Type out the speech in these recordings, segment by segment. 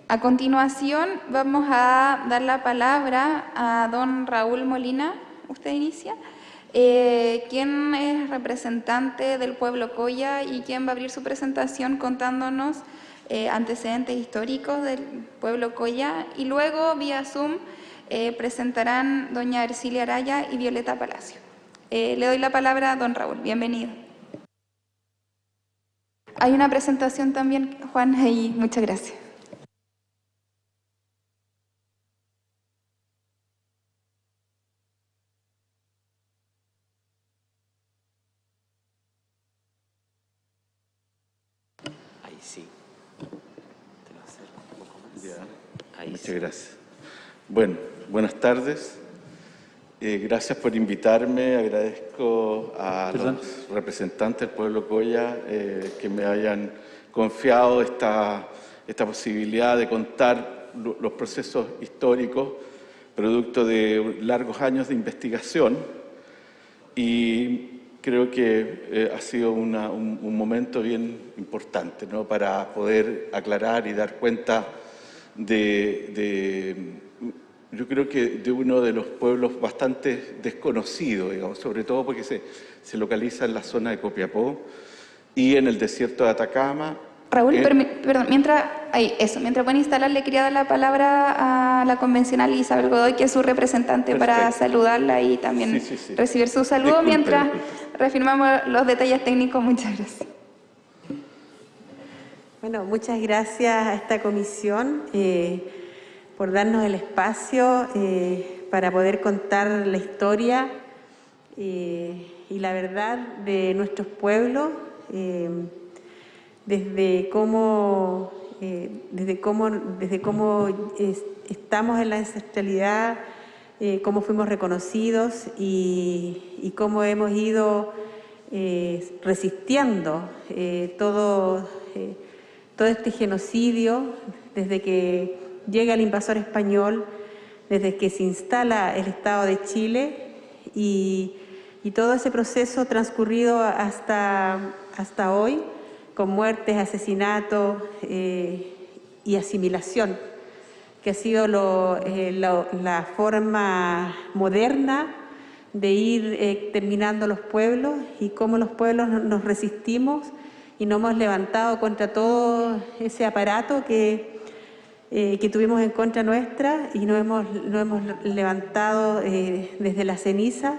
A continuación vamos a dar la palabra a don Raúl Molina, usted inicia, quien es representante del pueblo Coya y quien va a abrir su presentación contándonos antecedentes históricos del pueblo Coya, y luego vía Zoom presentarán doña Ercilia Araya y Violeta Palacio. Le doy la palabra a don Raúl, bienvenido. Hay una presentación también, Juan, y muchas gracias. Ahí sí. Te lo acerco un poco más. Ya. Ahí Muchas sí. gracias. Bueno, buenas tardes. Gracias por invitarme. Agradezco a los representantes del pueblo Coya que me hayan confiado esta posibilidad de contar los procesos históricos producto de largos años de investigación, y creo que ha sido un momento bien importante, ¿no?, para poder aclarar y dar cuenta yo creo que de uno de los pueblos bastante desconocidos, digamos, sobre todo porque se localiza en la zona de Copiapó y en el desierto de Atacama. Raúl, perdón, mientras pueden instalar, le quería dar la palabra a la convencional Isabel Godoy, que es su representante. Perfecto. Para saludarla y también recibir su saludo. Mientras reafirmamos los detalles técnicos. Muchas gracias. Bueno, muchas gracias a esta comisión por darnos el espacio para poder contar la historia y la verdad de nuestros pueblos, desde cómo estamos en la ancestralidad, cómo fuimos reconocidos y cómo hemos ido resistiendo todo este genocidio desde que llega el invasor español, desde que se instala el Estado de Chile y todo ese proceso transcurrido hasta hoy, con muertes, asesinatos y asimilación, que ha sido la forma moderna de ir exterminando los pueblos, y cómo los pueblos nos resistimos y nos hemos levantado contra todo ese aparato que tuvimos en contra nuestra, y nos hemos levantado desde la ceniza,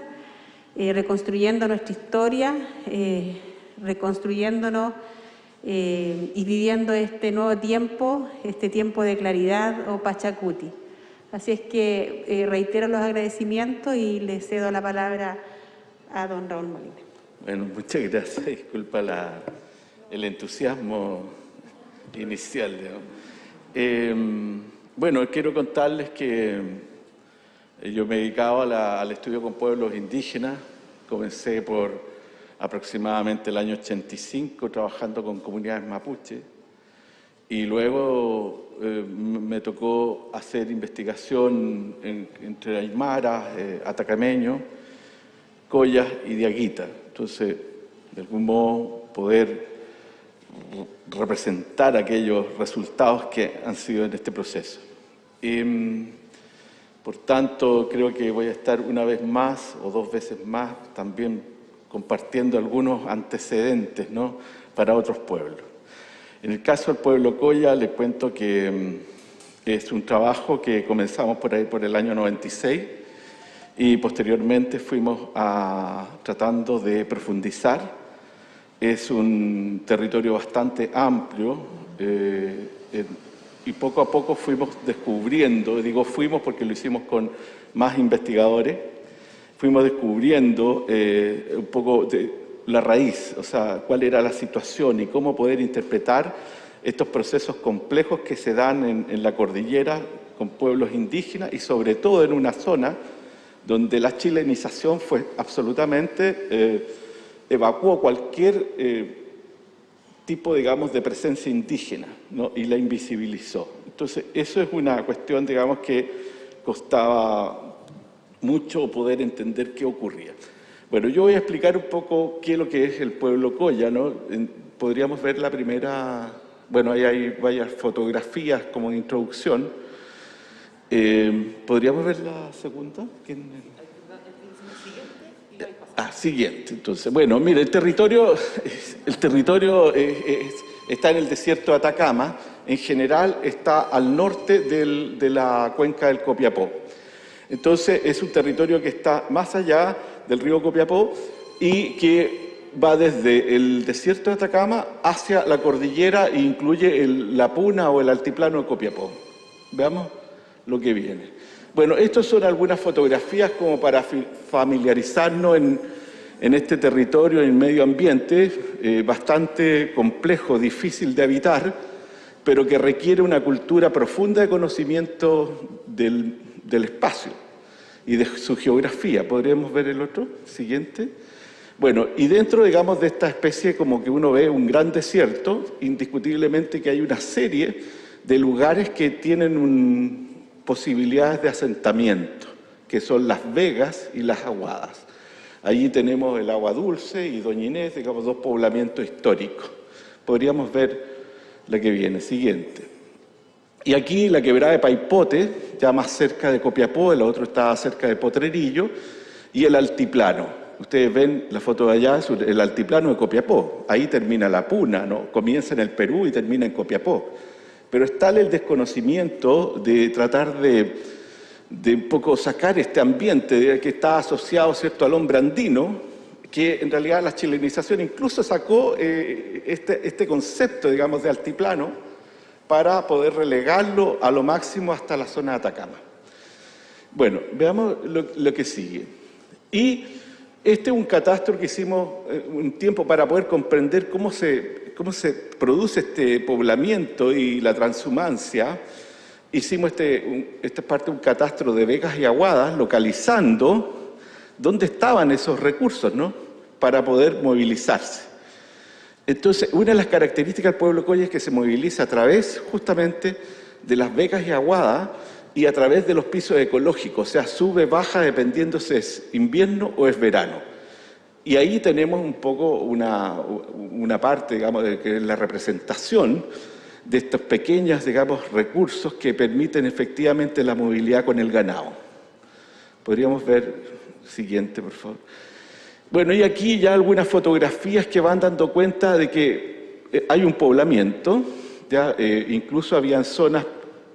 reconstruyendo nuestra historia, reconstruyéndonos y viviendo este nuevo tiempo, este tiempo de claridad o Pachacuti. Así es que reitero los agradecimientos y le cedo la palabra a don Raúl Molina. Bueno, muchas gracias. Disculpa el entusiasmo inicial, digamos. Bueno, quiero contarles que yo me dedicaba al estudio con pueblos indígenas. Comencé por aproximadamente el año 85 trabajando con comunidades mapuche, y luego me tocó hacer investigación entre aymaras, atacameños, coyas y diaguitas. Entonces, de algún modo, poder representar aquellos resultados que han sido en este proceso. Por tanto, creo que voy a estar una vez más o dos veces más también compartiendo algunos antecedentes, ¿no?, para otros pueblos. En el caso del pueblo Coya, les cuento que es un trabajo que comenzamos por ahí por el año 96 y posteriormente fuimos tratando de profundizar. Es un territorio bastante amplio y poco a poco fuimos descubriendo, digo fuimos porque lo hicimos con más investigadores, fuimos descubriendo un poco de la raíz, o sea, cuál era la situación y cómo poder interpretar estos procesos complejos que se dan en la cordillera con pueblos indígenas, y sobre todo en una zona donde la chilenización fue absolutamente, evacuó cualquier tipo, digamos, de presencia indígena, ¿no?, y la invisibilizó. Entonces, eso es una cuestión, digamos, que costaba mucho poder entender qué ocurría. Bueno, yo voy a explicar un poco qué es lo que es el pueblo Coya, ¿no? Podríamos ver la primera Bueno, ahí hay varias fotografías como introducción. ¿Podríamos ver la segunda? Siguiente. Entonces, bueno, mire, el territorio está en el desierto de Atacama. En general está al norte de la cuenca del Copiapó. Entonces, es un territorio que está más allá del río Copiapó y que va desde el desierto de Atacama hacia la cordillera e incluye la Puna o el altiplano de Copiapó. Veamos lo que viene. Bueno, estas son algunas fotografías como para familiarizarnos en este territorio, en el medio ambiente, bastante complejo, difícil de habitar, pero que requiere una cultura profunda de conocimiento del espacio y de su geografía. ¿Podríamos ver el otro? Siguiente. Bueno, y dentro, digamos, de esta especie como que uno ve un gran desierto, indiscutiblemente que hay una serie de lugares que tienen posibilidades de asentamiento, que son Las Vegas y Las Aguadas. Allí tenemos el Agua Dulce y Doña Inés, digamos, dos poblamientos históricos. Podríamos ver la que viene, siguiente. Y aquí la quebrada de Paipote, ya más cerca de Copiapó, el otro está cerca de Potrerillo, y el altiplano. Ustedes ven la foto de allá, es el altiplano de Copiapó. Ahí termina la Puna, ¿no? Comienza en el Perú y termina en Copiapó. Pero es tal el desconocimiento de tratar de un poco sacar este ambiente que está asociado, ¿cierto?, al hombre andino, que en realidad la chilenización incluso sacó este concepto, digamos, de altiplano para poder relegarlo a lo máximo hasta la zona de Atacama. Bueno, veamos lo que sigue. Y este es un catastro que hicimos un tiempo para poder comprender cómo se produce este poblamiento y la transhumancia. Hicimos esta parte de un catastro de Vegas y Aguadas, localizando dónde estaban esos recursos, ¿no?, para poder movilizarse. Entonces, una de las características del pueblo Coya es que se moviliza a través justamente de Las Vegas y Aguadas y a través de los pisos ecológicos, o sea, sube, baja, dependiendo si es invierno o es verano. Y ahí tenemos un poco una parte, digamos, de que es la representación de estos pequeños, digamos, recursos que permiten efectivamente la movilidad con el ganado. Podríamos ver, siguiente, por favor. Bueno, y aquí ya algunas fotografías que van dando cuenta de que hay un poblamiento, ya incluso habían zonas,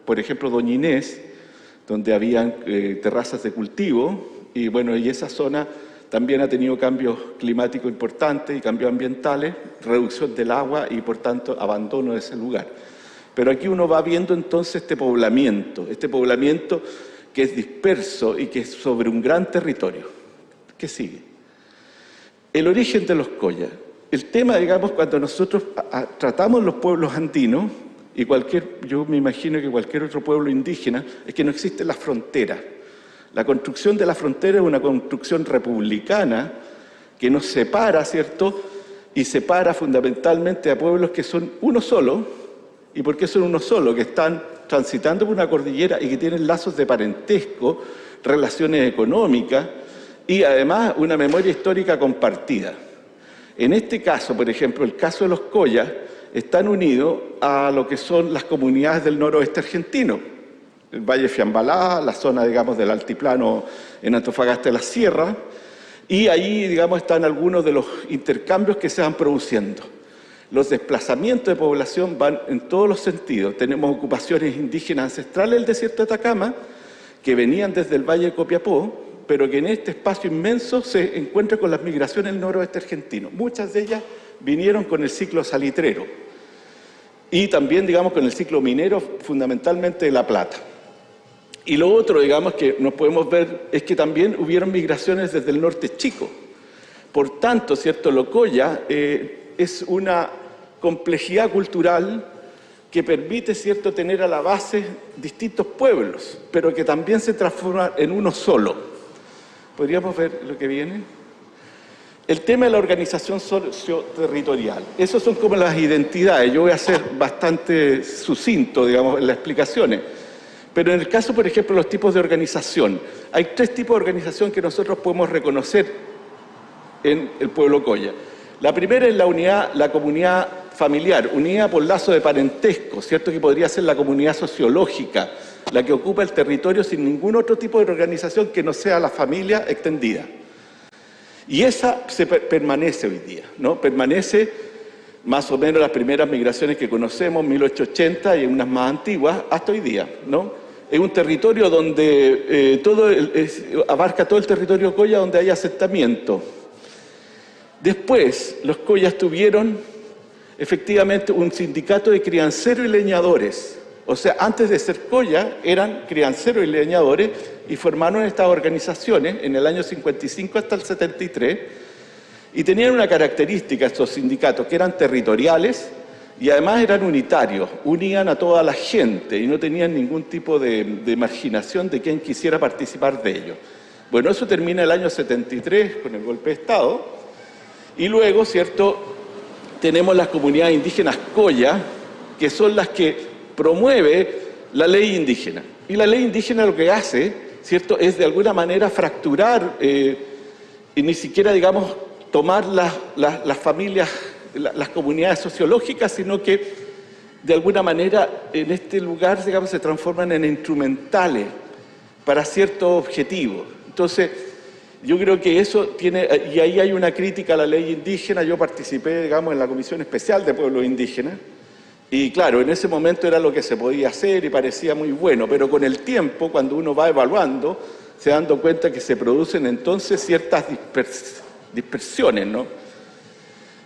por ejemplo, Doña Inés, donde habían terrazas de cultivo, y bueno, y esa zona también ha tenido cambios climáticos importantes y cambios ambientales, reducción del agua y, por tanto, abandono de ese lugar. Pero aquí uno va viendo entonces este poblamiento que es disperso y que es sobre un gran territorio. ¿Qué sigue? El origen de los Coya. El tema, digamos, cuando nosotros tratamos los pueblos andinos, y yo me imagino que cualquier otro pueblo indígena, es que no existe la frontera. La construcción de la frontera es una construcción republicana que nos separa, ¿cierto?, y separa fundamentalmente a pueblos que son uno solo. ¿Y por qué son uno solo? Que están transitando por una cordillera y que tienen lazos de parentesco, relaciones económicas y además una memoria histórica compartida. En este caso, por ejemplo, el caso de los Coya, están unidos a lo que son las comunidades del noroeste argentino, el Valle Fiambalá, la zona, digamos, del altiplano en Antofagasta de la Sierra, y ahí, digamos, están algunos de los intercambios que se van produciendo. Los desplazamientos de población van en todos los sentidos. Tenemos ocupaciones indígenas ancestrales del desierto de Atacama, que venían desde el Valle de Copiapó, pero que en este espacio inmenso se encuentra con las migraciones del noroeste argentino. Muchas de ellas vinieron con el ciclo salitrero y también, digamos, con el ciclo minero, fundamentalmente de La Plata. Y lo otro, digamos, que nos podemos ver es que también hubieron migraciones desde el norte chico. Por tanto, ¿cierto?, lo Coya es una complejidad cultural que permite, ¿cierto?, tener a la base distintos pueblos, pero que también se transforma en uno solo. ¿Podríamos ver lo que viene? El tema de la organización socioterritorial. Esas son como las identidades. Yo voy a ser bastante sucinto, digamos, en las explicaciones. Pero en el caso, por ejemplo, de los tipos de organización, hay 3 tipos de organización que nosotros podemos reconocer en el pueblo Coya. La primera es la comunidad familiar, unida por lazo de parentesco, ¿cierto? Que podría ser la comunidad sociológica, la que ocupa el territorio sin ningún otro tipo de organización que no sea la familia extendida. Y esa permanece hoy día, ¿no? Permanece más o menos las primeras migraciones que conocemos, 1880 y unas más antiguas, hasta hoy día, ¿no? Es un territorio donde abarca todo el territorio Colla donde hay asentamiento. Después, los Collas tuvieron efectivamente un sindicato de crianceros y leñadores. O sea, antes de ser Colla, eran crianceros y leñadores y formaron estas organizaciones en el año 55 hasta el 73 y tenían una característica estos sindicatos, que eran territoriales y además eran unitarios, unían a toda la gente y no tenían ningún tipo de marginación de quien quisiera participar de ellos. Bueno, eso termina el año 73 con el golpe de Estado y luego, ¿cierto?, tenemos las comunidades indígenas Colla, que son las que promueve la ley indígena. Y la ley indígena lo que hace, ¿cierto?, es de alguna manera fracturar y ni siquiera, digamos, tomar las familias, las comunidades sociológicas, sino que de alguna manera en este lugar, digamos, se transforman en instrumentales para ciertos objetivos. Entonces, yo creo que eso tiene, y ahí hay una crítica a la ley indígena. Yo participé, digamos, en la Comisión Especial de Pueblos Indígenas, y claro, en ese momento era lo que se podía hacer y parecía muy bueno, pero con el tiempo, cuando uno va evaluando, se dando cuenta que se producen entonces ciertas dispersiones, ¿no?,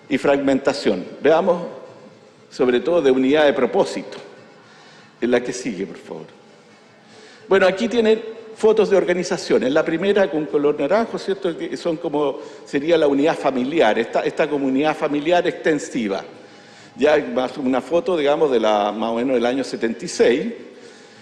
y fragmentación. Veamos, sobre todo, de unidad de propósito. En la que sigue, por favor. Bueno, aquí tienen fotos de organizaciones. La primera con color naranjo, ¿cierto?, que son como, sería la unidad familiar, esta comunidad familiar extensiva. Ya más una foto, digamos, de más o menos del año 76.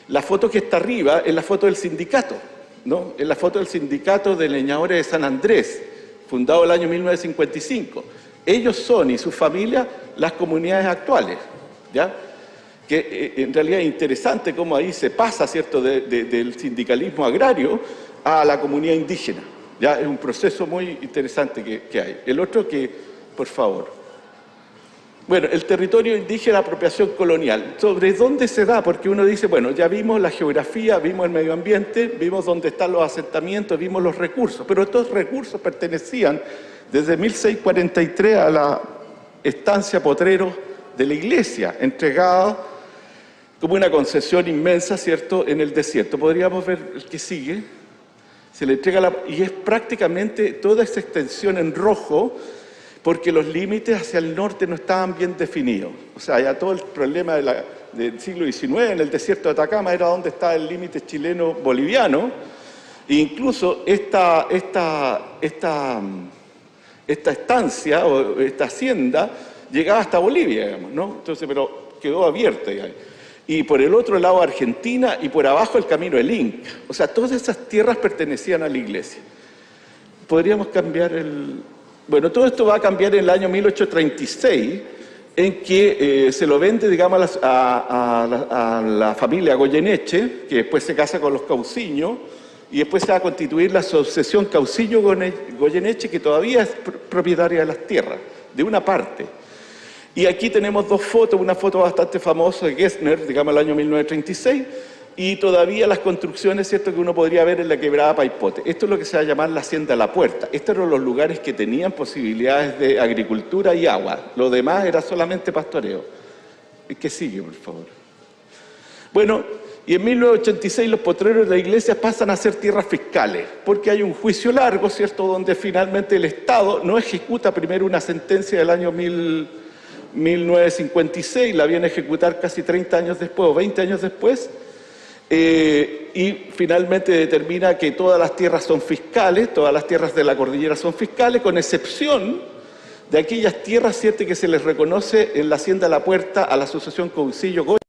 La foto que está arriba es la foto del sindicato, ¿no? Es la foto del sindicato de leñadores de San Andrés, fundado el año 1955. Ellos son, y sus familias, las comunidades actuales, ¿ya? Que en realidad es interesante cómo ahí se pasa, ¿cierto?, del sindicalismo agrario a la comunidad indígena. Ya es un proceso muy interesante que hay. El otro por favor. Bueno, el territorio indígena, apropiación colonial. ¿Sobre dónde se da? Porque uno dice, bueno, ya vimos la geografía, vimos el medio ambiente, vimos dónde están los asentamientos, vimos los recursos, pero estos recursos pertenecían desde 1643 a la estancia Potrero de la iglesia, entregada como una concesión inmensa, ¿cierto?, en el desierto. Podríamos ver el que sigue. Se le entrega y es prácticamente toda esa extensión en rojo, porque los límites hacia el norte no estaban bien definidos. O sea, ya todo el problema del siglo XIX en el desierto de Atacama era donde estaba el límite chileno-boliviano, e incluso esta estancia o esta hacienda llegaba hasta Bolivia, digamos, ¿no? Entonces, pero quedó abierta, digamos. Y por el otro lado Argentina y por abajo el camino del Inca. O sea, todas esas tierras pertenecían a la iglesia. Podríamos cambiar Bueno, todo esto va a cambiar en el año 1836, en que se lo vende, digamos, a la familia Goyeneche, que después se casa con los Cauciño, y después se va a constituir la sucesión Cauciño-Goyeneche, que todavía es propietaria de las tierras, de una parte. Y aquí tenemos dos fotos, una foto bastante famosa de Gessner, digamos, el año 1936, y todavía las construcciones, ¿cierto?, que uno podría ver en la quebrada Paipote. Esto es lo que se va a llamar la Hacienda La Puerta. Estos eran los lugares que tenían posibilidades de agricultura y agua. Lo demás era solamente pastoreo. ¿Qué sigue, por favor? Bueno, y en 1986 los potreros de la iglesia pasan a ser tierras fiscales, porque hay un juicio largo, ¿cierto?, donde finalmente el Estado no ejecuta primero una sentencia del año 1956, la viene a ejecutar casi 30 años después o 20 años después, y finalmente determina que todas las tierras son fiscales, todas las tierras de la cordillera son fiscales, con excepción de aquellas tierras, ¿cierto?, que se les reconoce en la Hacienda La Puerta a la asociación Cousillo Goyeneche,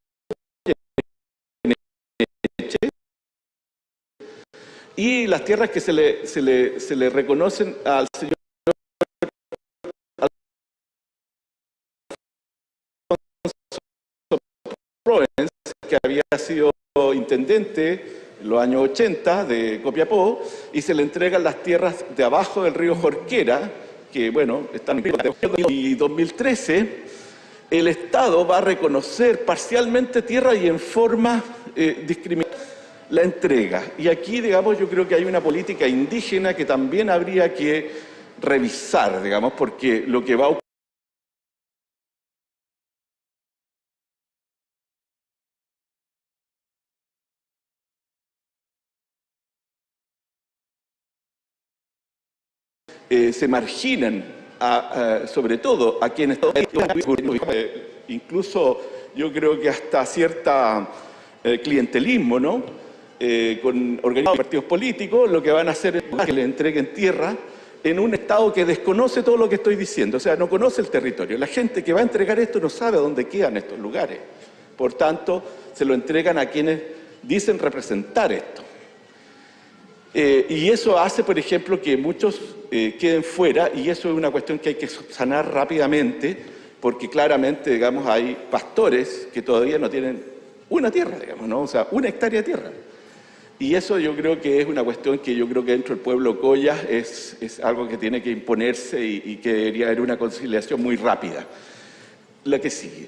y las tierras que se le reconocen al señor Provence, que había sido intendente en los años 80 de Copiapó, y se le entregan las tierras de abajo del río Jorquera, que bueno, están en y 2013 el Estado va a reconocer parcialmente tierra y en forma discriminada la entrega. Y aquí, digamos, yo creo que hay una política indígena que también habría que revisar, digamos, porque lo que va a ocurrir se marginan, sobre todo a quienes incluso yo creo que hasta cierta clientelismo, ¿no? Con organizados partidos políticos, lo que van a hacer es que le entreguen tierra en un Estado que desconoce todo lo que estoy diciendo, o sea, no conoce el territorio. La gente que va a entregar esto no sabe dónde quedan estos lugares. Por tanto, se lo entregan a quienes dicen representar esto. Y eso hace, por ejemplo, que muchos queden fuera, y eso es una cuestión que hay que sanar rápidamente, porque claramente, digamos, hay pastores que todavía no tienen una tierra, digamos, ¿no? O sea, 1 hectárea de tierra. Y eso yo creo que es una cuestión que yo creo que dentro del pueblo Coya es algo que tiene que imponerse y que debería haber una conciliación muy rápida. La que sigue.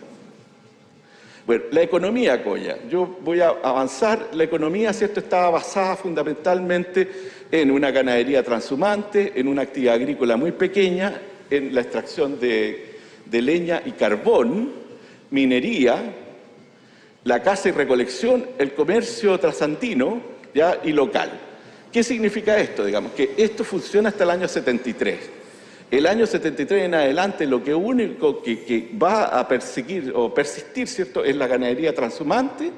Bueno, la economía Coya. Yo voy a avanzar. La economía, ¿cierto?, estaba basada fundamentalmente en una ganadería transhumante, en una actividad agrícola muy pequeña, en la extracción de leña y carbón, minería, la caza y recolección, el comercio trasandino, ¿ya?, y local. ¿Qué significa esto? Digamos que esto funciona hasta el año 73. El año 73 en adelante lo que único que va a perseguir o persistir, ¿cierto?, es la ganadería transhumante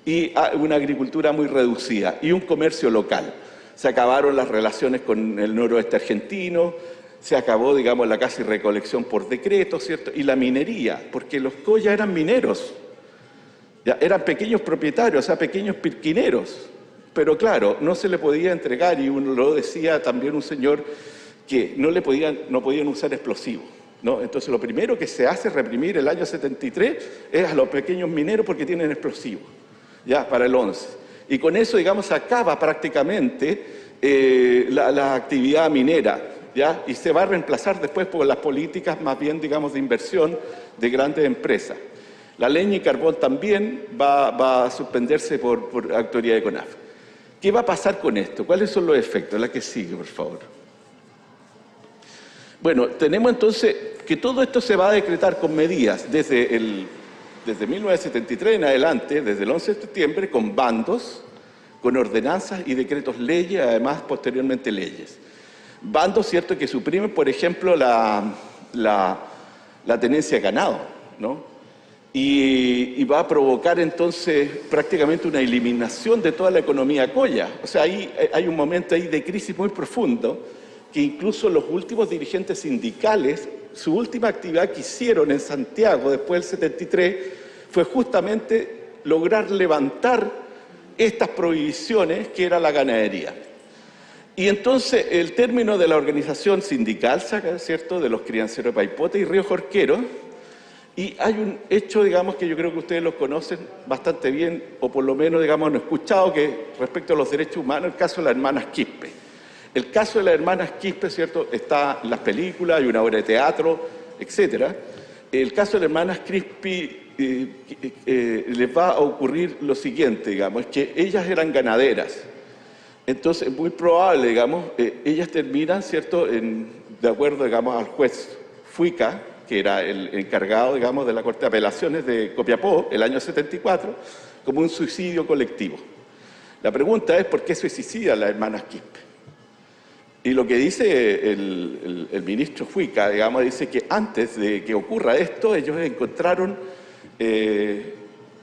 y una agricultura muy reducida y un comercio local. Se acabaron las relaciones con el noroeste argentino, se acabó, digamos, la caza y recolección por decreto, ¿cierto?, y la minería, porque los Coya eran mineros, ya eran pequeños propietarios, o sea, pequeños pirquineros. Pero claro, no se le podía entregar, y uno lo decía también un señor, que no podían usar explosivos, ¿no? Entonces lo primero que se hace reprimir el año 73 es a los pequeños mineros porque tienen explosivos, ya, para el 11. Y con eso, digamos, se acaba prácticamente la actividad minera, ¿ya? Y se va a reemplazar después por las políticas más bien, digamos, de inversión de grandes empresas. La leña y carbón también va a suspenderse por autoridad de CONAF. ¿Qué va a pasar con esto? ¿Cuáles son los efectos? La que sigue, por favor. Bueno, tenemos entonces que todo esto se va a decretar con medidas desde 1973 en adelante, desde el 11 de septiembre, con bandos, con ordenanzas y decretos leyes, además posteriormente leyes. Bandos, ¿cierto?, que suprimen, por ejemplo, la tenencia de ganado, ¿no? Y va a provocar entonces prácticamente una eliminación de toda la economía Coya. O sea, hay un momento ahí de crisis muy profundo, que incluso los últimos dirigentes sindicales, su última actividad que hicieron en Santiago después del 73 fue justamente lograr levantar estas prohibiciones que era la ganadería. Y entonces el término de la organización sindical, ¿cierto?, de los crianceros de Paipote y Río Jorquero, y hay un hecho, digamos, que yo creo que ustedes lo conocen bastante bien, o por lo menos, digamos, han escuchado, que respecto a los derechos humanos, el caso de las hermanas Quispe. El caso de las hermanas Quispe, ¿cierto?, está en las películas, hay una obra de teatro, etc. El caso de las hermanas Quispe les va a ocurrir lo siguiente, digamos, es que ellas eran ganaderas. Entonces, es muy probable, digamos, ellas terminan, ¿cierto?, de acuerdo, digamos, al juez Fuica, que era el encargado, digamos, de la Corte de Apelaciones de Copiapó, el año 74, como un suicidio colectivo. La pregunta es, ¿por qué suicidan las hermanas Quispe? Y lo que dice el ministro Fuica, digamos, dice que antes de que ocurra esto, ellos encontraron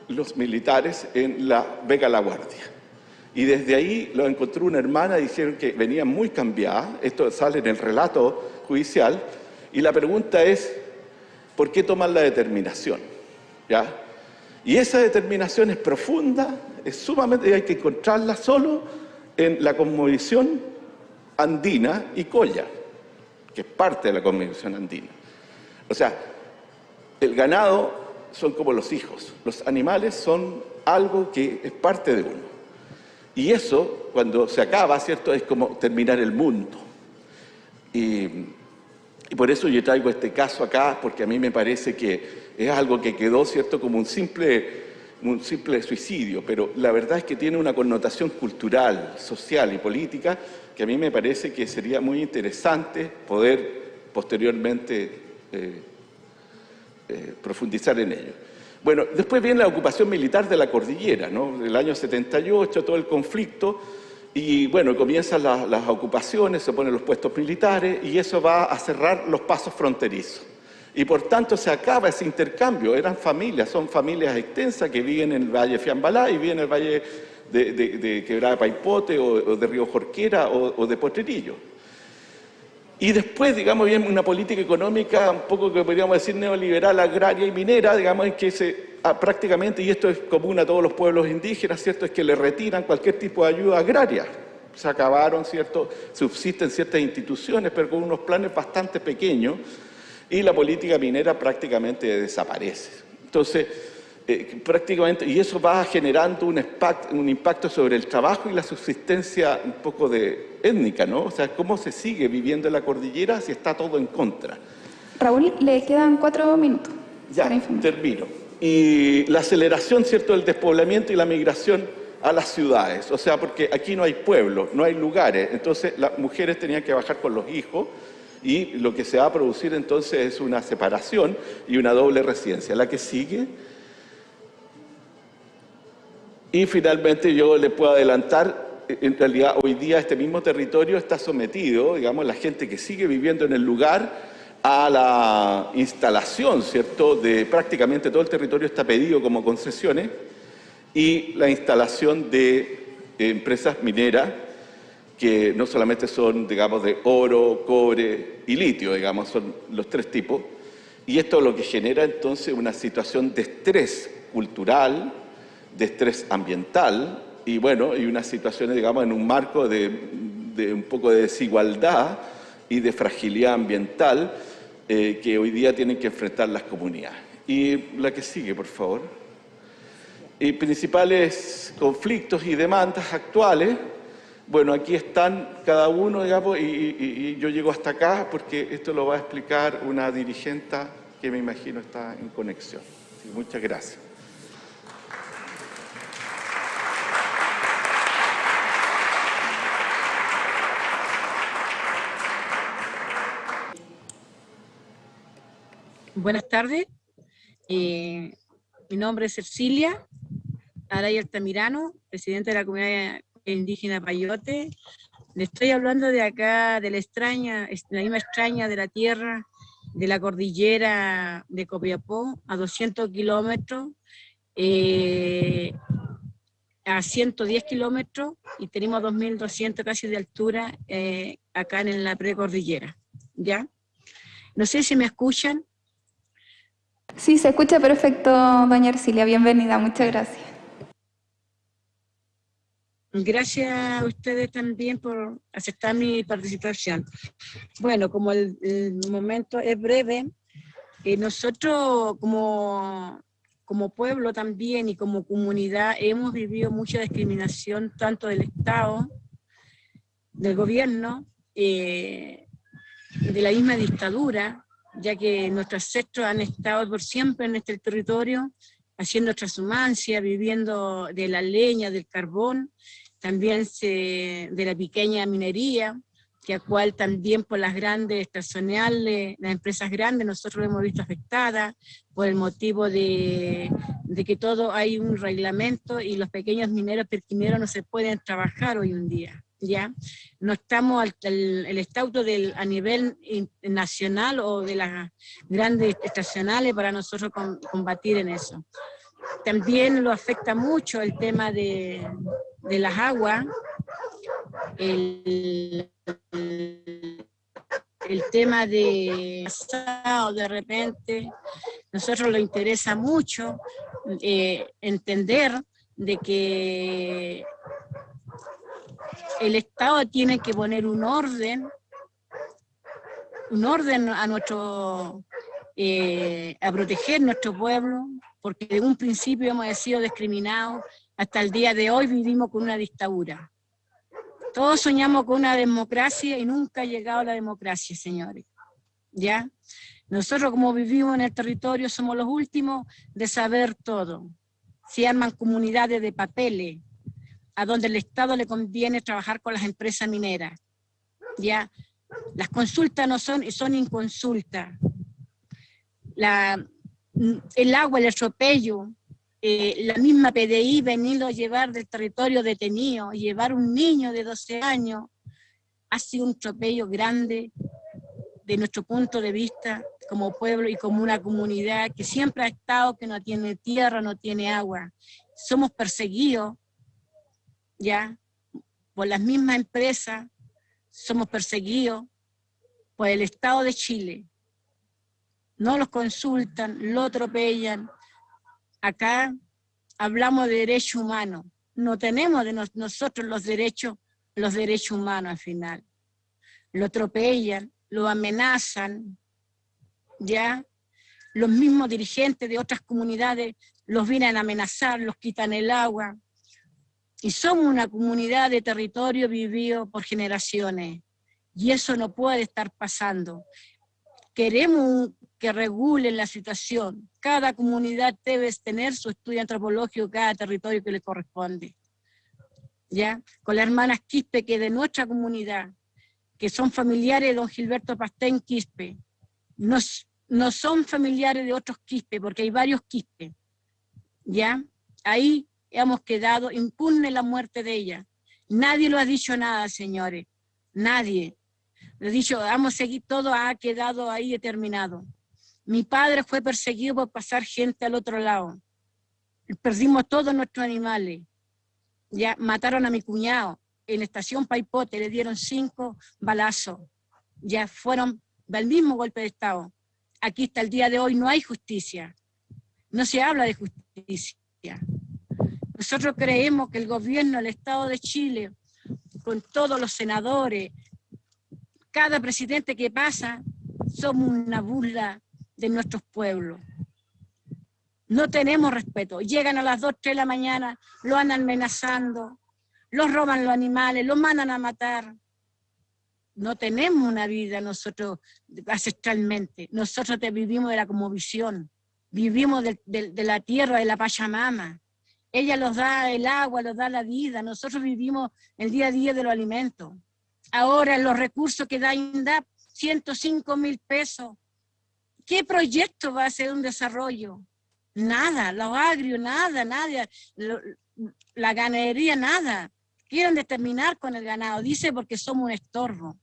los militares en la Vega La Guardia. Y desde ahí lo encontró una hermana, dijeron que venían muy cambiadas, esto sale en el relato judicial, y la pregunta es, ¿por qué toman la determinación? ¿Ya? Y esa determinación es profunda, es sumamente, hay que encontrarla solo en la cosmovisión andina y Coya, que es parte de la cosmovisión andina. O sea, el ganado son como los hijos, los animales son algo que es parte de uno. Y eso, cuando se acaba, ¿cierto?, es como terminar el mundo. Y Y por eso yo traigo este caso acá, porque a mí me parece que es algo que quedó, ¿cierto?, como un simple suicidio, pero la verdad es que tiene una connotación cultural, social y política que a mí me parece que sería muy interesante poder posteriormente profundizar en ello. Bueno, después viene la ocupación militar de la cordillera, ¿no? El año 78, todo el conflicto, y bueno, comienzan las ocupaciones, se ponen los puestos militares, y eso va a cerrar los pasos fronterizos. Y por tanto se acaba ese intercambio, eran familias, son familias extensas que viven en el Valle de Fiambalá y viven en el Valle de Quebrada de Paipote o de Río Jorquera o de Potrerillo. Y después, digamos, viene una política económica un poco que podríamos decir neoliberal, agraria y minera, digamos, en que prácticamente, y esto es común a todos los pueblos indígenas, ¿cierto?, es que le retiran cualquier tipo de ayuda agraria. Se acabaron, ¿cierto?, subsisten ciertas instituciones, pero con unos planes bastante pequeños, y la política minera prácticamente desaparece. Entonces, prácticamente, y eso va generando un impacto sobre el trabajo y la subsistencia un poco étnica, ¿no? O sea, cómo se sigue viviendo en la cordillera si está todo en contra. Raúl, le quedan 4 minutos. Ya, termino. Y la aceleración, ¿cierto?, del despoblamiento y la migración a las ciudades. O sea, porque aquí no hay pueblos, no hay lugares. Entonces, las mujeres tenían que bajar con los hijos y lo que se va a producir entonces es una separación y una doble residencia. La que sigue. Y finalmente yo le puedo adelantar, en realidad hoy día este mismo territorio está sometido, digamos, la gente que sigue viviendo en el lugar, a la instalación, ¿cierto?, de prácticamente todo el territorio está pedido como concesiones, y la instalación de empresas mineras que no solamente son, digamos, de oro, cobre y litio, digamos, son los 3 tipos, y esto lo que genera entonces una situación de estrés cultural, de estrés ambiental y bueno, y unas situaciones, digamos, en un marco de un poco de desigualdad y de fragilidad ambiental que hoy día tienen que enfrentar las comunidades. Y la que sigue, por favor. Y principales conflictos y demandas actuales, bueno, aquí están cada uno, digamos, y yo llego hasta acá porque esto lo va a explicar una dirigente que me imagino está en conexión. Sí, muchas gracias. Buenas tardes, mi nombre es Cecilia Araya Altamirano, presidenta de la comunidad indígena Payote. Le estoy hablando de acá, de la misma extraña de la tierra, de la cordillera de Copiapó, a 200 kilómetros, a 110 kilómetros, y tenemos 2.200 casi de altura acá en la precordillera, ¿ya? No sé si me escuchan. Sí, se escucha perfecto, doña Ercilia. Bienvenida, muchas gracias. Gracias a ustedes también por aceptar mi participación. Bueno, como el momento es breve, nosotros como pueblo también y como comunidad hemos vivido mucha discriminación tanto del Estado, del gobierno, de la misma dictadura, ya que nuestros ancestros han estado por siempre en este territorio, haciendo transhumancia, viviendo de la leña, del carbón, también de la pequeña minería, que a cual también por las grandes transnacionales, las empresas grandes, nosotros lo hemos visto afectada, por el motivo de que todo hay un reglamento y los pequeños mineros perquineros no se pueden trabajar hoy en día. ¿Ya? No estamos el estatuto a nivel nacional o de las grandes estacionales para nosotros combatir en eso. También lo afecta mucho el tema de las aguas, el tema de repente, nosotros nos interesa mucho entender de que el Estado tiene que poner un orden a a proteger nuestro pueblo, porque de un principio hemos sido discriminados, hasta el día de hoy vivimos con una dictadura. Todos soñamos con una democracia y nunca ha llegado la democracia, señores. ¿ya? Nosotros como vivimos en el territorio somos los últimos de saber todo. Se arman comunidades de papeles, a donde el Estado le conviene trabajar con las empresas mineras, ¿ya? Las consultas no son inconsultas. El agua, el atropello, la misma PDI venirlo a llevar del territorio detenido, llevar un niño de 12 años, ha sido un atropello grande de nuestro punto de vista como pueblo y como una comunidad que siempre ha estado, que no tiene tierra, no tiene agua. Somos perseguidos, ya, por las mismas empresas, somos perseguidos por el Estado de Chile. No los consultan, lo atropellan. Acá hablamos de derechos humanos. No tenemos de nosotros los derechos humanos al final. Lo atropellan, lo amenazan, ¿ya? Los mismos dirigentes de otras comunidades los vienen a amenazar, los quitan el agua. Y somos una comunidad de territorio vivido por generaciones. Y eso no puede estar pasando. Queremos que regulen la situación. Cada comunidad debe tener su estudio antropológico, cada territorio que le corresponde. ¿Ya? Con las hermanas Quispe, que de nuestra comunidad, que son familiares de don Gilberto Pastén Quispe, no son familiares de otros Quispe, porque hay varios Quispe. ¿Ya? Ahí hemos quedado impune la muerte de ella. Nadie lo ha dicho nada, señores. Nadie. Lo he dicho, vamos a seguir, todo ha quedado ahí determinado. Mi padre fue perseguido por pasar gente al otro lado. Perdimos todos nuestros animales. Ya mataron a mi cuñado en la estación Paipote, le dieron 5 balazos. Ya fueron del mismo golpe de Estado. Aquí hasta el día de hoy no hay justicia. No se habla de justicia. Nosotros creemos que el gobierno del Estado de Chile, con todos los senadores, cada presidente que pasa, somos una burla de nuestros pueblos. No tenemos respeto. Llegan a las 2, 3 de la mañana, lo andan amenazando, los roban los animales, los mandan a matar. No tenemos una vida nosotros ancestralmente. Nosotros vivimos de la cosmovisión, vivimos de la tierra, de la Pachamama. Ella nos da el agua, nos da la vida. Nosotros vivimos el día a día de los alimentos. Ahora los recursos que da INDAP, 105.000 pesos. ¿Qué proyecto va a ser un desarrollo? Nada, los agrios, nada, la ganadería, nada. Quieren determinar con el ganado, dice porque somos un estorbo.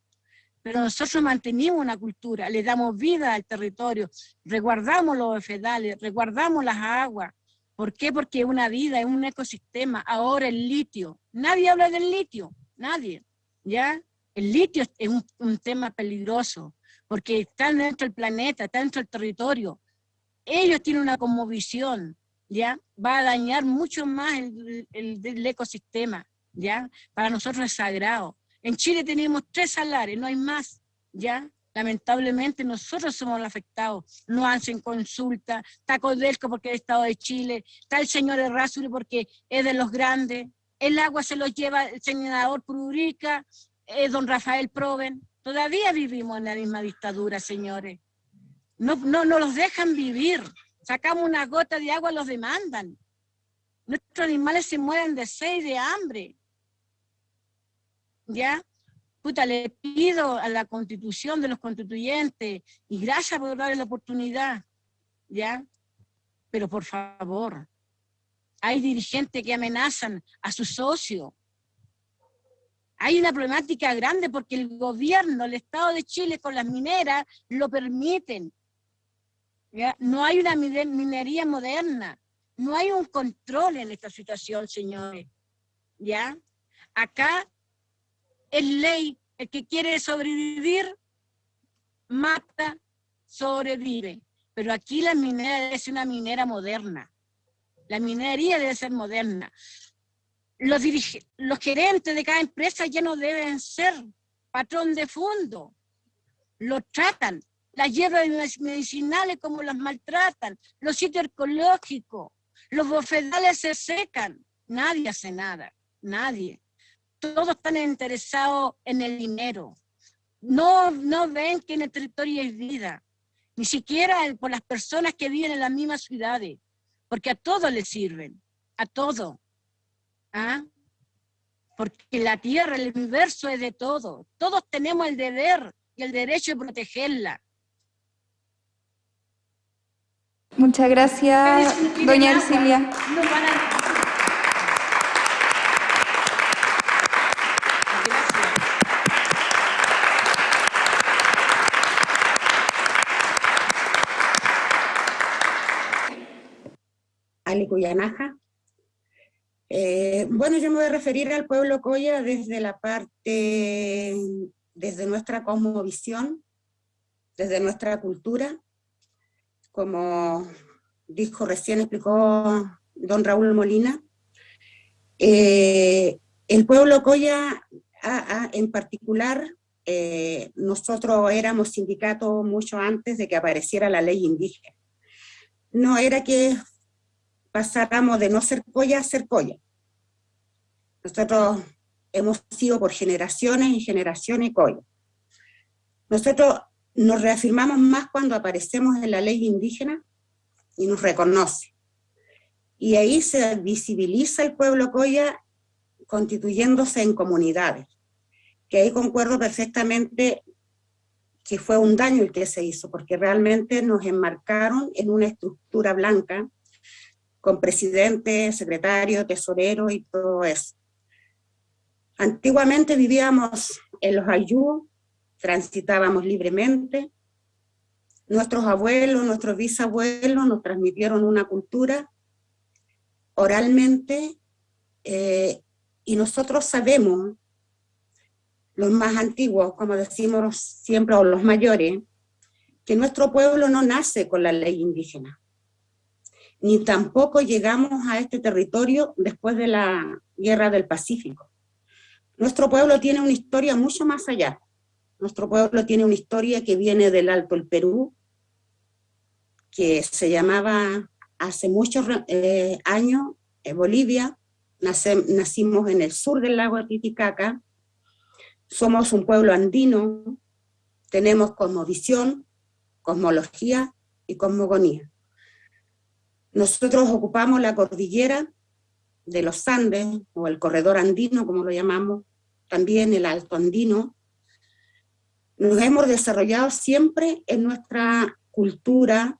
Pero nosotros mantenimos una cultura, le damos vida al territorio, resguardamos los vegetales, resguardamos las aguas. ¿Por qué? Porque es una vida, es un ecosistema. Ahora el litio, nadie habla del litio, nadie, ¿ya? El litio es un tema peligroso, porque está dentro del planeta, está dentro del territorio. Ellos tienen una cosmovisión, ¿ya? Va a dañar mucho más el ecosistema, ¿ya? Para nosotros es sagrado. En Chile tenemos 3 salares, no hay más, ¿ya? Lamentablemente nosotros somos los afectados. No hacen consulta. Está Codelco porque es del Estado de Chile. Está el señor Errázuriz porque es de los grandes. El agua se lo lleva el senador Prurica, don Rafael Proven. Todavía vivimos en la misma dictadura, señores. No los dejan vivir. Sacamos una gota de agua, los demandan. Nuestros animales se mueren de sed y de hambre. ¿Ya? Puta, le pido a la Constitución de los constituyentes, y gracias por darle la oportunidad, ¿ya? Pero por favor, hay dirigentes que amenazan a sus socios. Hay una problemática grande porque el gobierno, el Estado de Chile con las mineras lo permiten. ¿Ya? No hay una minería moderna, no hay un control en esta situación, señores. ¿Ya? Acá es ley, el que quiere sobrevivir, mata, sobrevive. Pero aquí la minera debe ser una minera moderna. La minería debe ser moderna. Los gerentes de cada empresa ya no deben ser patrón de fondo. Los tratan. Las hierbas medicinales como las maltratan. Los sitios arqueológicos. Los bofedales se secan. Nadie hace nada. Nadie. Todos están interesados en el dinero. no ven que en el territorio hay vida, ni siquiera por las personas que viven en las mismas ciudades, porque a todos les sirven, a todos. ¿Ah? Porque la tierra, el universo es de todos. Todos tenemos el deber y el derecho de protegerla. Muchas gracias, doña Ercilia. No van a... Ali Cuyanaja. Bueno, yo me voy a referir al pueblo Coya desde la parte, desde nuestra cosmovisión, desde nuestra cultura. Como dijo recién, explicó don Raúl Molina, el pueblo Coya en particular, nosotros éramos sindicato mucho antes de que apareciera la ley indígena. No era que pasáramos de no ser Coya a ser Coya. Nosotros hemos sido por generaciones y generaciones Coya. Nosotros nos reafirmamos más cuando aparecemos en la ley indígena y nos reconoce. Y ahí se visibiliza el pueblo Coya constituyéndose en comunidades. Que ahí concuerdo perfectamente que fue un daño el que se hizo, porque realmente nos enmarcaron en una estructura blanca, con presidente, secretario, tesorero y todo eso. Antiguamente vivíamos en los ayllus, transitábamos libremente. Nuestros abuelos, nuestros bisabuelos nos transmitieron una cultura oralmente, y nosotros sabemos, los más antiguos, como decimos siempre, o los mayores, que nuestro pueblo no nace con la ley indígena, ni tampoco llegamos a este territorio después de la Guerra del Pacífico. Nuestro pueblo tiene una historia mucho más allá. Nuestro pueblo tiene una historia que viene del Alto el Perú, que se llamaba hace muchos años Bolivia. Nacimos en el sur del lago Titicaca. Somos un pueblo andino, tenemos cosmovisión, cosmología y cosmogonía. Nosotros ocupamos la cordillera de los Andes, o el corredor andino, como lo llamamos, también el alto andino. Nos hemos desarrollado siempre en nuestra cultura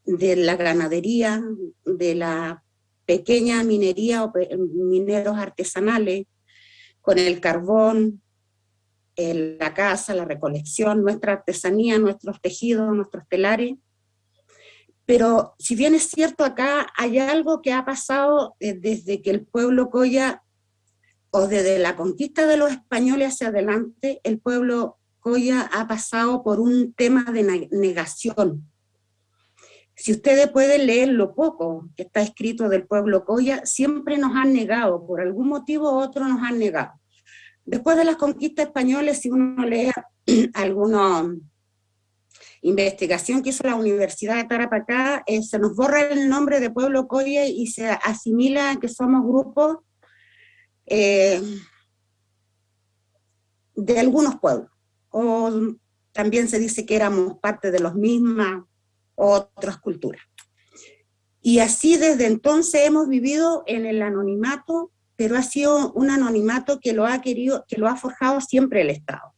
de la ganadería, de la pequeña minería o mineros artesanales, con el carbón, la caza, la recolección, nuestra artesanía, nuestros tejidos, nuestros telares. Pero si bien es cierto, acá hay algo que ha pasado desde que el pueblo Coya, o desde la conquista de los españoles hacia adelante, el pueblo Coya ha pasado por un tema de negación. Si ustedes pueden leer lo poco que está escrito del pueblo Coya, siempre nos han negado, por algún motivo u otro nos han negado. Después de las conquistas españolas, si uno lee alguna investigación que hizo la Universidad de Tarapacá, se nos borra el nombre de pueblo Coya y se asimila que somos grupos de algunos pueblos. O también se dice que éramos parte de los mismas otras culturas. Y así desde entonces hemos vivido en el anonimato, pero ha sido un anonimato que lo ha forjado siempre el Estado.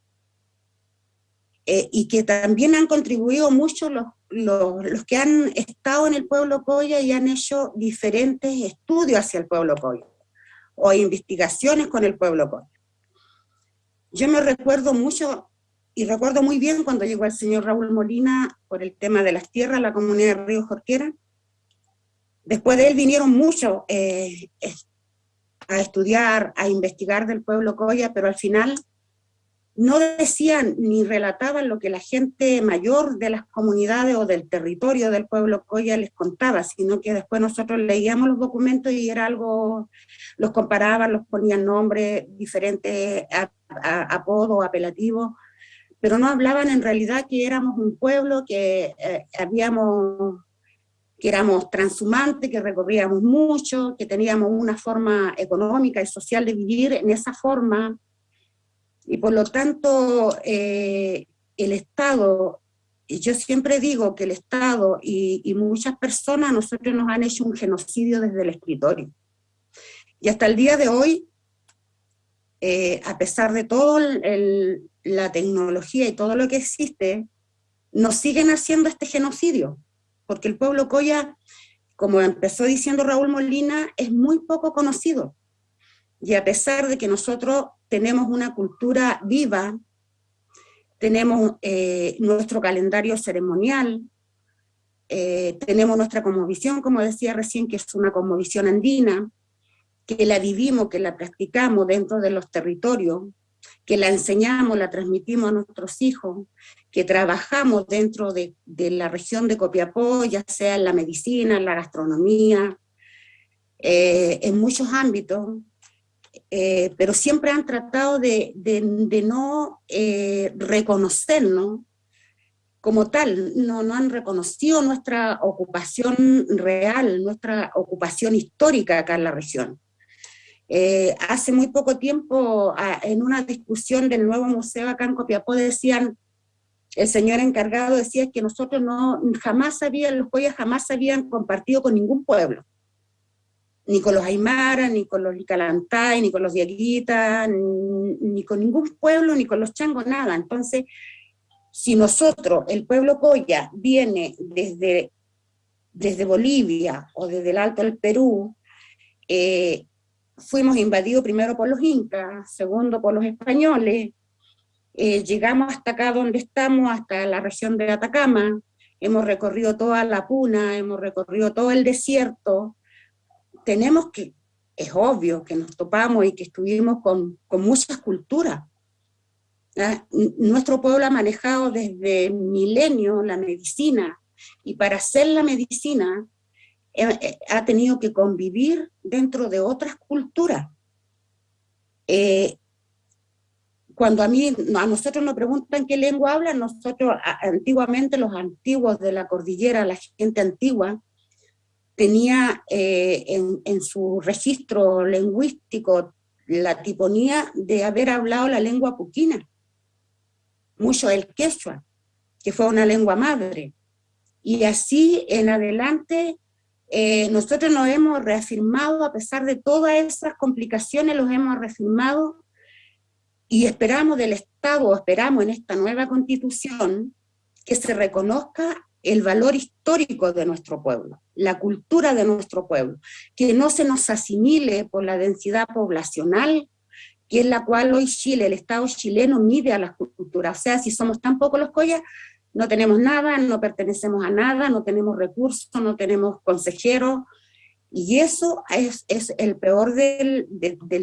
Y que también han contribuido mucho los que han estado en el pueblo Coya y han hecho diferentes estudios hacia el pueblo Coya, o investigaciones con el pueblo Coya. Yo me recuerdo mucho, y recuerdo muy bien cuando llegó el señor Raúl Molina por el tema de las tierras, la comunidad de Río Jorquera. Después de él vinieron muchos a estudiar, a investigar del pueblo Coya, pero al final no decían ni relataban lo que la gente mayor de las comunidades o del territorio del pueblo Coya les contaba, sino que después nosotros leíamos los documentos y era algo, los comparaban, los ponían nombres diferentes, apodos, apelativos, pero no hablaban en realidad que éramos un pueblo, que éramos transhumantes, que recorríamos mucho, que teníamos una forma económica y social de vivir en esa forma, Y por lo tanto, el Estado, yo siempre digo que el Estado y muchas personas, a nosotros nos han hecho un genocidio desde el escritorio. Y hasta el día de hoy, a pesar de todo la tecnología y todo lo que existe, nos siguen haciendo este genocidio, porque el pueblo Coya, como empezó diciendo Raúl Molina, es muy poco conocido. Y a pesar de que nosotros tenemos una cultura viva, tenemos nuestro calendario ceremonial, tenemos nuestra cosmovisión, como decía recién, que es una cosmovisión andina, que la vivimos, que la practicamos dentro de los territorios, que la enseñamos, la transmitimos a nuestros hijos, que trabajamos dentro de la región de Copiapó, ya sea en la medicina, en la gastronomía, en muchos ámbitos, pero siempre han tratado de no reconocernos como tal, no han reconocido nuestra ocupación real, nuestra ocupación histórica acá en la región. Hace muy poco tiempo, en una discusión del nuevo museo acá en Copiapó, decían, el señor encargado decía que nosotros los Coyas jamás habían compartido con ningún pueblo, ni con los Aymaras, ni con los Licalantay, ni con los Diaguitas, ni con ningún pueblo, ni con los Changos, nada. Entonces, si nosotros, el pueblo Coya, viene desde Bolivia o desde el Alto del Perú, fuimos invadidos primero por los incas, segundo por los españoles, llegamos hasta acá donde estamos, hasta la región de Atacama, hemos recorrido toda la Puna, hemos recorrido todo el desierto, tenemos que, es obvio que nos topamos y que estuvimos con muchas culturas. Nuestro pueblo ha manejado desde milenios la medicina, y para hacer la medicina ha tenido que convivir dentro de otras culturas. Cuando a nosotros nos preguntan qué lengua hablan, nosotros antiguamente, los antiguos de la cordillera, la gente antigua, tenía en su registro lingüístico la tiponía de haber hablado la lengua puquina, mucho el quechua, que fue una lengua madre. Y así en adelante nosotros nos hemos reafirmado, a pesar de todas esas complicaciones, los hemos reafirmado y esperamos del Estado, esperamos en esta nueva constitución que se reconozca el valor histórico de nuestro pueblo, la cultura de nuestro pueblo, que no se nos asimile por la densidad poblacional, que es la cual hoy Chile, el Estado chileno, mide a las culturas. O sea, si somos tan pocos los Coyas, no tenemos nada, no pertenecemos a nada, no tenemos recursos, no tenemos consejeros, y eso es el peor del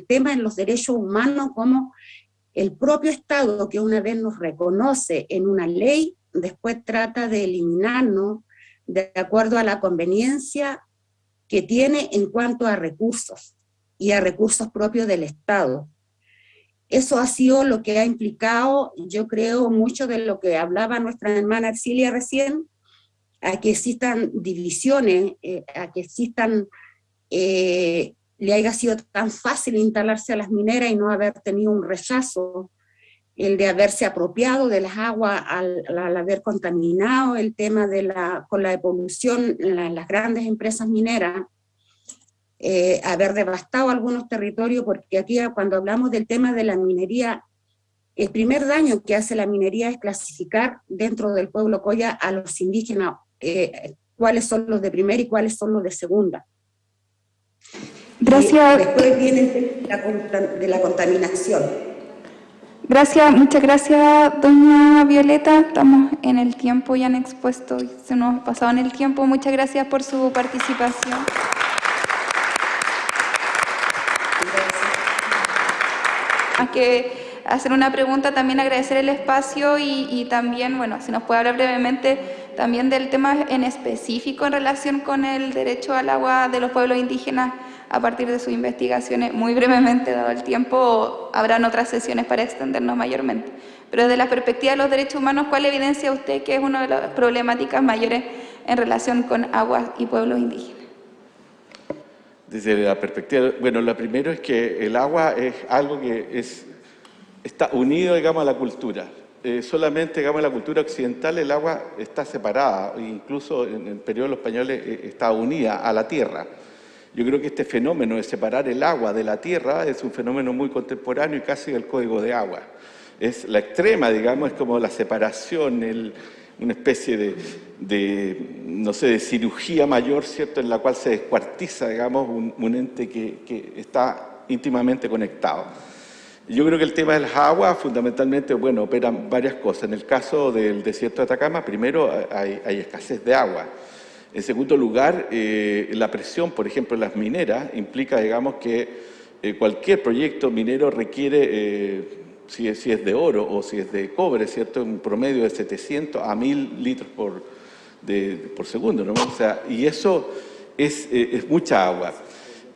tema en los derechos humanos, como el propio Estado, que una vez nos reconoce en una ley, después trata de eliminarnos de acuerdo a la conveniencia que tiene en cuanto a recursos, y a recursos propios del Estado. Eso ha sido lo que ha implicado, yo creo, mucho de lo que hablaba nuestra hermana Ercilia recién, a que existan divisiones, a que existan, le haya sido tan fácil instalarse a las mineras y no haber tenido un rechazo, el de haberse apropiado de las aguas al haber contaminado, el tema con la polución en las grandes empresas mineras, haber devastado algunos territorios, porque aquí cuando hablamos del tema de la minería, el primer daño que hace la minería es clasificar dentro del pueblo Coya a los indígenas, cuáles son los de primera y cuáles son los de segunda. Gracias. Y después viene de la contaminación. Gracias, muchas gracias, doña Violeta. Estamos en el tiempo, ya han expuesto, se nos ha pasado en el tiempo. Muchas gracias por su participación. Más que hacer una pregunta, también agradecer el espacio y también, bueno, si nos puede hablar brevemente también del tema en específico en relación con el derecho al agua de los pueblos indígenas a partir de sus investigaciones, muy brevemente, dado el tiempo, o habrán otras sesiones para extendernos mayormente. Pero desde la perspectiva de los derechos humanos, ¿cuál evidencia usted que es una de las problemáticas mayores en relación con aguas y pueblos indígenas? Desde la perspectiva, bueno, lo primero es que el agua es algo que es está unido, digamos, a la cultura. Solamente, digamos, en la cultura occidental el agua está separada, incluso en el periodo de los españoles está unida a la tierra. Yo creo que este fenómeno de separar el agua de la tierra es un fenómeno muy contemporáneo y casi del código de agua. Es la extrema, digamos, es como la separación, una especie no sé, de cirugía mayor, ¿cierto?, en la cual se descuartiza, digamos, un ente que está íntimamente conectado. Yo creo que el tema de las aguas, fundamentalmente, bueno, operan varias cosas. En el caso del desierto de Atacama, primero hay escasez de agua. En segundo lugar, la presión, por ejemplo, en las mineras, implica, digamos, que cualquier proyecto minero requiere, si es de oro o si es de cobre, ¿cierto?, un promedio de 700 a 1000 litros por segundo, ¿no? O sea, y eso es mucha agua.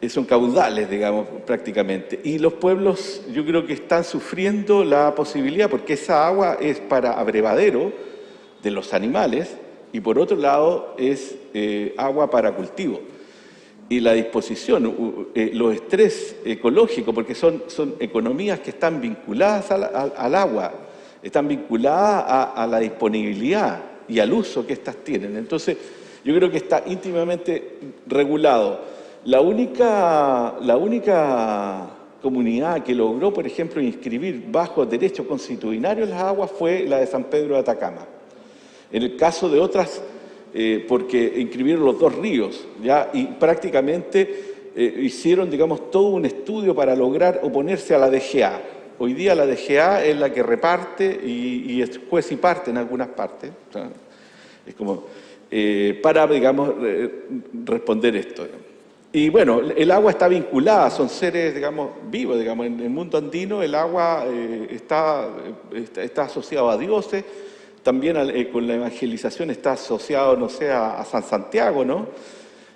Son caudales, digamos, prácticamente. Y los pueblos, yo creo que están sufriendo la posibilidad, porque esa agua es para abrevadero de los animales, y por otro lado es agua para cultivo. Y la disposición, los estrés ecológicos, porque son economías que están vinculadas al agua, están vinculadas a la disponibilidad y al uso que éstas tienen. Entonces, yo creo que está íntimamente regulado. La única comunidad que logró, por ejemplo, inscribir bajo derecho constitucional las aguas fue la de San Pedro de Atacama. En el caso de otras, porque inscribieron los dos ríos, ¿ya? Y prácticamente hicieron, digamos, todo un estudio para lograr oponerse a la DGA. Hoy día la DGA es la que reparte y es juez y parte en algunas partes. ¿Sí? Es como para, digamos, responder esto. Y bueno, el agua está vinculada, son seres, digamos, vivos, digamos. En el mundo andino el agua está asociado a dioses, también con la evangelización está asociado, no sé, a San Santiago, ¿no?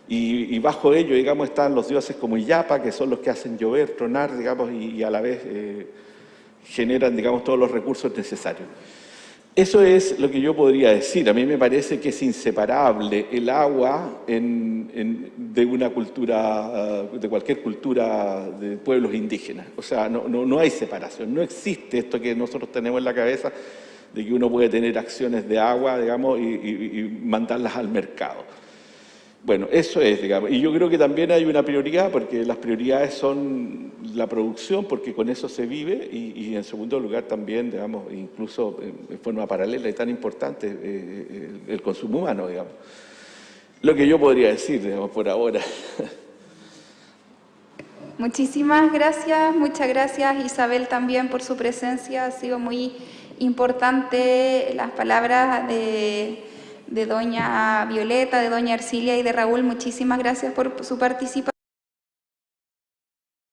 Y bajo ello, digamos, están los dioses como Illapa, que son los que hacen llover, tronar, digamos, y a la vez generan, digamos, todos los recursos necesarios. Eso es lo que yo podría decir. A mí me parece que es inseparable el agua de una cultura, de cualquier cultura de pueblos indígenas. O sea, no hay separación, no existe esto que nosotros tenemos en la cabeza de que uno puede tener acciones de agua, digamos, y mandarlas al mercado. Bueno, eso es, digamos, y yo creo que también hay una prioridad, porque las prioridades son la producción, porque con eso se vive, y en segundo lugar también, digamos, incluso en forma paralela y tan importante, el consumo humano, digamos. Lo que yo podría decir, digamos, por ahora. Muchísimas gracias, muchas gracias Isabel también por su presencia, ha sido muy importante las palabras de doña Violeta, de doña Ercilia y de Raúl, muchísimas gracias por su participación.